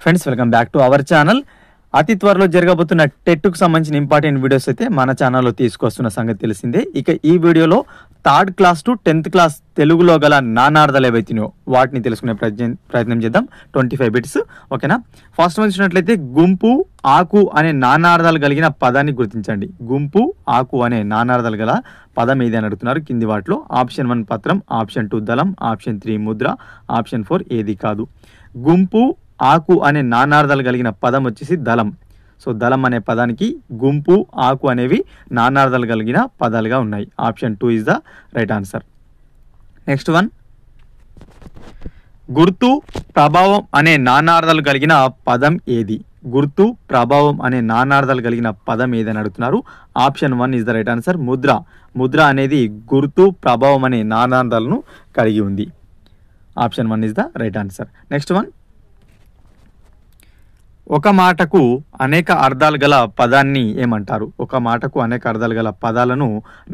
Friends welcome back to our channel. అతి త్వరలో జరగబోతున్న టెట్కు సంబంధించిన ఇంపార్టెంట్ వీడియోస్ అయితే మన ఛానల్లో తీసుకొస్తున్న సంగతి తెలిసిందే. ఇక ఈ వీడియోలో 3rd class to 10th class తెలుగులో గల నానార్థాలు ఏవైతున్నాయో వాటిని తెలుసుకునే ప్రయత్నం చేద్దాం. 25 బిట్స్ ఓకేనా. ఫస్ట్ వన్ చూసినట్లయితే గుంపు ఆకు అనే నానార్థాలు కలిగిన పదాన్ని గుర్తించండి. గుంపు ఆకు అనే నానార్థాలు గల పదం ఏది అని అడుగుతున్నారు. కింది వాటిలో ఆప్షన్ 1 పత్రం, ఆప్షన్ 2 దళం, ఆప్షన్ 3 ముద్ర, ఆప్షన్ 4 ఏది కాదు. గుంపు ఆకు అనే నానార్థాలు కలిగిన పదం వచ్చేసి దళం. సో దళం అనే పదానికి గుంపు ఆకు అనేవి నానార్థాలు కలిగిన పదాలుగా ఉన్నాయి. Option 2 is the right answer. Next one, గుర్తు ప్రభావం అనే నానార్థాలు కలిగిన పదం ఏది? గుర్తు ప్రభావం అనే నానార్థాలు కలిగిన పదం ఏదని అడుగుతున్నారు. Option 1 is the right answer. Mudra. Mudra అనేది గుర్తు ప్రభావం అనే నానార్థాలను కలిగి ఉంది. Option 1 is the right answer. Next one, ఒక మాటకు అనేక అర్థాలు గల పదాన్ని ఏమంటారు? ఒక మాటకు అనేక అర్థాలు గల పదాలను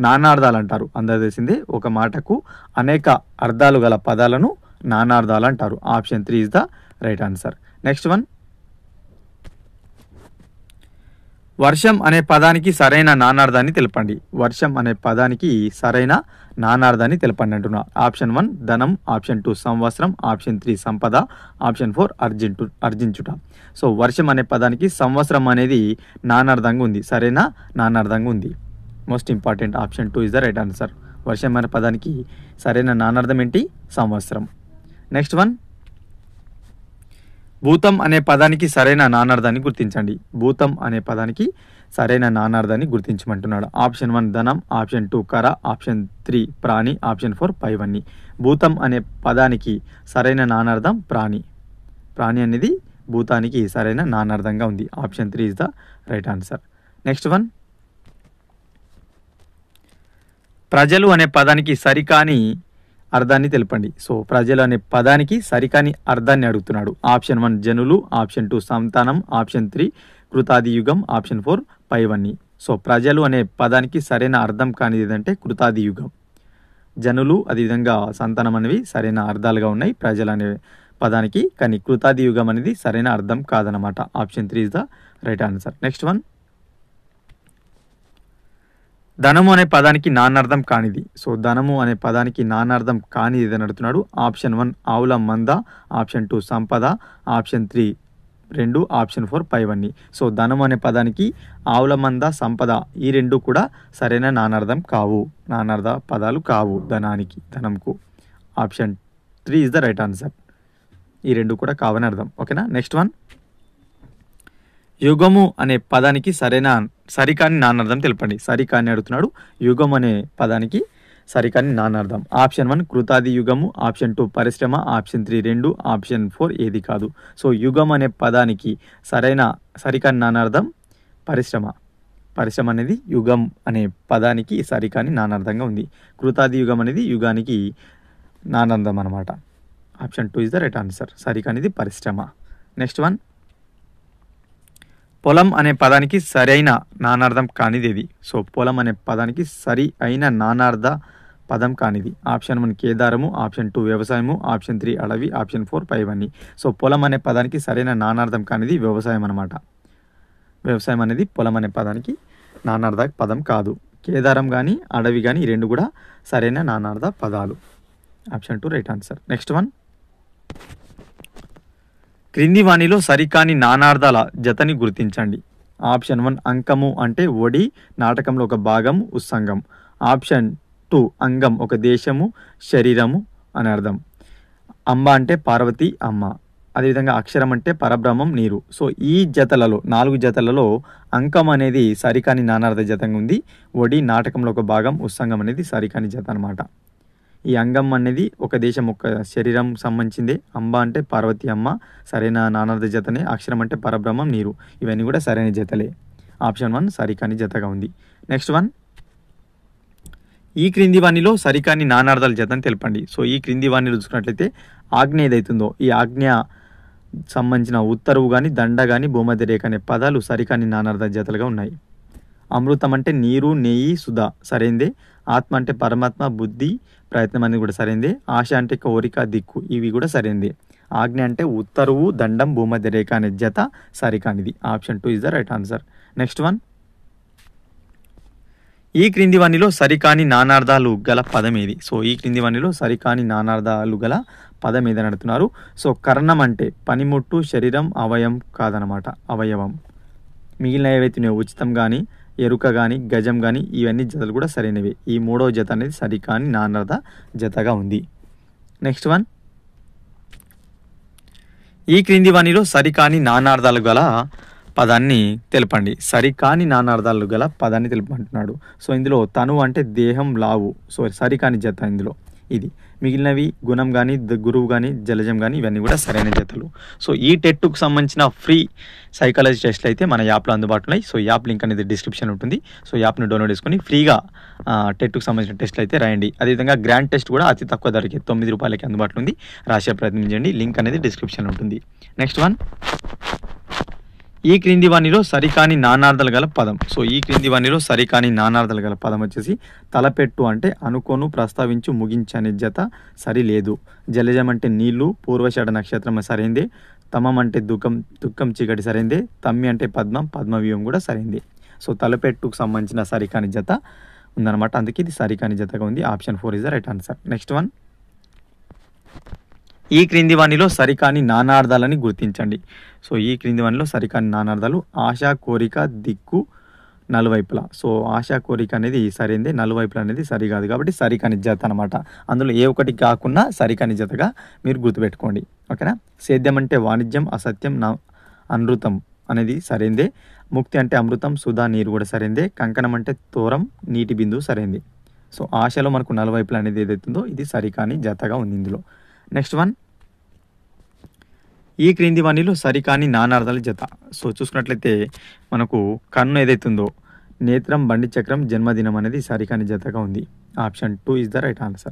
నానార్థాలు అంటారు. అందరూ తెలిసిందే. ఒక మాటకు అనేక అర్థాలు గల పదాలను నానార్థాలు అంటారు. Option 3 is the right answer. Next one, వర్షం అనే పదానికి సరైన నానార్థాన్ని తెలపండి. వర్షం అనే పదానికి సరైన నానార్థాన్ని తెలపండి అంటున్నా. ఆప్షన్ 1 ధనం, ఆప్షన్ 2 సంవత్సరం, ఆప్షన్ 3 సంపద, ఆప్షన్ 4 అర్జించుట. సో వర్షం అనే పదానికి సంవత్సరం అనేది నానార్థంగా ఉంది, సరైన నానార్థంగా ఉంది. Most important option 2 is the right answer. వర్షం అనే పదానికి సరైన నానార్థం ఏంటి? సంవత్సరం. నెక్స్ట్ వన్, భూతం అనే పదానికి సరైన నానార్థాన్ని గుర్తించండి. భూతం అనే పదానికి సరైన నానార్థాన్ని గుర్తించమంటున్నాడు. ఆప్షన్ 1 ధనం, ఆప్షన్ 2 కర, ఆప్షన్ 3 ప్రాణి, ఆప్షన్ 4 పైవన్నీ. భూతం అనే పదానికి సరైన నానార్థం ప్రాణి. ప్రాణి అనేది భూతానికి సరైన నానార్థంగా ఉంది. Option 3 is the right answer. Next one, ప్రజలు అనే పదానికి సరికాని అర్థాన్ని తెలపండి. సో ప్రజలు అనే పదానికి సరికాని అర్థాన్ని అడుగుతున్నాడు. ఆప్షన్ 1 జనులు, ఆప్షన్ 2 సంతానం, ఆప్షన్ 3 కృతాది యుగం, ఆప్షన్ 4 పైవన్నీ. సో ప్రజలు అనే పదానికి సరైన అర్థం కానిది ఏదంటే కృతాది యుగం. జనులు అదేవిధంగా సంతానం అనేవి సరైన అర్థాలుగా ఉన్నాయి ప్రజలు అనే పదానికి, కానీ కృతాది యుగం అనేది సరైన అర్థం కాదనమాట. Option 3 is the right answer. Next one, ధనము అనే పదానికి నానార్థం కానిది. సో ధనము అనే పదానికి నానార్థం కానిది అని అడుగుతున్నాడు. ఆప్షన్ 1 ఆవుల మంద, ఆప్షన్ 2 సంపద, ఆప్షన్ 3 2, ఆప్షన్ 4 పైవన్నీ. సో ధనము అనే పదానికి ఆవుల మంద, సంపద ఈ రెండు కూడా సరైన నానార్థం కావు, నానార్థ పదాలు కావు ధనానికి, ధనంకు. Option 3 is the right answer. ఈ రెండు కూడా కావని అర్థం. ఓకేనా. నెక్స్ట్ వన్, యుగము అనే పదానికి సరికాని నానార్థం తెలపండి. సరికాని అడుగుతున్నాడు. యుగం అనే పదానికి సరికాని నానార్థం. ఆప్షన్ 1 కృతాది యుగము, ఆప్షన్ 2 పరిశ్రమ, ఆప్షన్ 3 2, ఆప్షన్ 4 ఏది కాదు. సో యుగం అనే పదానికి సరికాని నానార్థం పరిశ్రమ. పరిశ్రమ అనేది యుగం అనే పదానికి సరికాని నానార్థంగా ఉంది. కృతాది యుగం అనేది యుగానికి నానార్థం అనమాట. Option 2 is the right answer. సరికానిది పరిశ్రమ. నెక్స్ట్ వన్, పొలం అనే పదానికి సరైన నానార్థం కానిది ఏది? సో పొలం అనే పదానికి సరి అయిన నానార్థ పదం కానిది. ఆప్షన్ 1 కేదారము, ఆప్షన్ 2 వ్యవసాయము, ఆప్షన్ 3 అడవి, ఆప్షన్ 4 పైవన్నీ. సో పొలం అనే పదానికి సరైన నానార్థం కానిది వ్యవసాయం అనమాట. వ్యవసాయం అనేది పొలం అనే పదానికి నానార్థ పదం కాదు. కేదారం కానీ అడవి కానీ ఈ రెండు కూడా సరైన నానార్థ పదాలు. Option 2 right answer. Next one, క్రింది వాణిలో సరికాని నానార్థాల జతని గుర్తించండి. ఆప్షన్ 1 అంకము అంటే ఒడి, నాటకంలో ఒక భాగం, ఉత్సంగం. ఆప్షన్ 2 అంగం ఒక దేశము, శరీరము అని అర్థం. అంబ అంటే పార్వతి అమ్మ. అదేవిధంగా అక్షరం అంటే పరబ్రహ్మం, నీరు. సో ఈ జతలలో 4 జతలలో అంకం అనేది సరికాని నానార్థ జతంగా ఉంది. ఒడి నాటకంలో ఒక భాగం, ఉత్సంగం అనేది సరికాని జత అనమాట. ఈ అంగం అనేది ఒక దేశం ఒక శరీరం సంబంధించిందే. అంబ అంటే పార్వతి అమ్మ సరైన నానార్థ జతనే. అక్షరం అంటే పరబ్రహ్మం, నీరు ఇవన్నీ కూడా సరైన జతలే. ఆప్షన్ 1 సరికాని జతగా ఉంది. నెక్స్ట్ వన్, ఈ క్రింది వాణిలో సరికాని నానార్థాల జతని తెలపండి. సో ఈ క్రింది వాణిలో చూసుకున్నట్లయితే ఆజ్ఞ ఏదైతుందో ఈ ఆజ్ఞ సంబంధించిన ఉత్తర్వు కానీ దండ కానీ భూమధ్య రేఖ అనే పదాలు సరికాని నానార్థ జతలుగా ఉన్నాయి. అమృతం అంటే నీరు, నెయ్యి, సుధ సరైందే. ఆత్మ అంటే పరమాత్మ, బుద్ధి, ప్రయత్నం అనేది కూడా సరైందే. ఆశ అంటే కోరిక, దిక్కు ఇవి కూడా సరైందే. ఆజ్ఞ అంటే ఉత్తరువు, దండం, భూమధ్య రేఖ అనే జత సరికానిది. Option 2 is the right answer. Next one, ఈ క్రింది వానిలో సరికాని నానార్థాలు గల పదం ఏది? సో ఈ క్రింది వానిలో సరికాని నానార్థాలు గల పదం ఏదని అడుగుతున్నారు. సో కర్ణం అంటే పనిముట్టు, శరీరం, అవయం కాదనమాట, అవయవం. మిగిలిన ఏవైతే ఉచితం కానీ, ఎరుక కానీ, గజం కానీ ఇవన్నీ జతలు కూడా సరైనవి. ఈ మూడవ జత అనేది సరికాని నానార్థ జతగా ఉంది. నెక్స్ట్ వన్, ఈ క్రింది వానిలో సరికాని నానార్థాలు గల పదాన్ని తెలపండి. సరికాని నానార్థాలు గల పదాన్ని తెలుపమంటున్నాడు. సో ఇందులో తను అంటే దేహం, లావు. సో సరికాని జత ఇందులో ఇది. మిగిలినవి గుణం కానీ, గురువు కానీ, జలజం కానీ ఇవన్నీ కూడా సరైన జతలు. సో ఈ టెట్కు సంబంధించిన ఫ్రీ సైకాలజీ టెస్ట్లు అయితే మన యాప్లో అందుబాటులో ఉన్నాయి. సో యాప్ లింక్ అనేది డిస్క్రిప్షన్ ఉంటుంది. సో యాప్ని డౌన్లోడ్ చేసుకొని ఫ్రీగా టెట్కు సంబంధించిన టెస్ట్లు అయితే రాయండి. అదేవిధంగా గ్రాండ్ టెస్ట్ కూడా అతి తక్కువ ధరకి 9 రూపాయలకి అందుబాటులో ఉంది. రాసే ప్రయత్నం చేయండి. లింక్ అనేది డిస్క్రిప్షన్ ఉంటుంది. నెక్స్ట్ వన్, ఈ క్రింది వానిలో సరికాని నానార్థాలు గల పదం. సో ఈ క్రింది వానిలో సరికాని నానార్థాలు గల పదం వచ్చేసి తలపెట్టు అంటే అనుకోను, ప్రస్తావించు, ముగించనే జత సరి లేదు. జలజం అంటే నీళ్లు, పూర్వషాఢ నక్షత్రం సరైందే. తమం అంటే దుఃఖం చీకటి సరైందే. తమ్మి అంటే పద్మం, పద్మవ్యూహం కూడా సరైంది. సో తలపెట్టుకు సంబంధించిన సరికాని జత ఉందన్నమాట, అందుకే ఇది సరికాని జతగా ఉంది. Option 4 is the right answer. Next one, ఈ క్రింది వానిలో సరికాని నానార్థాలని గుర్తించండి. సో ఈ క్రింది వానిలో సరికాని నానార్థాలు ఆశ, కోరిక, దిక్కు, నలువైపులా. సో ఆశ, కోరిక అనేది సరైందే, నలువైపులా అనేది సరికాదు, కాబట్టి సరికాని జత అనమాట. అందులో ఏ ఒకటి కాకుండా సరికాని జతగా మీరు గుర్తుపెట్టుకోండి. ఓకేనా. సేద్యం అంటే వాణిజ్యం, అసత్యం, అనృతం అనేది సరైందే. ముక్తి అంటే అమృతం, సుధా, నీరు కూడా సరైందే. కంకణం అంటే తోరం, నీటి బిందువు సరైంది. సో ఆశలో మనకు నలువైపులా అనేది ఏదైతుందో ఇది సరికాని జతగా ఉంది ఇందులో. నెక్స్ట్ వన్, ఈ క్రింది వానిలో సరికాని నానార్థాల జత. సో చూసుకున్నట్లయితే మనకు కన్ను ఏదైతుందో నేత్రం, బండి చక్రం, జన్మదినం అనేది సరికాని జతగా ఉంది. Option 2 is the right answer.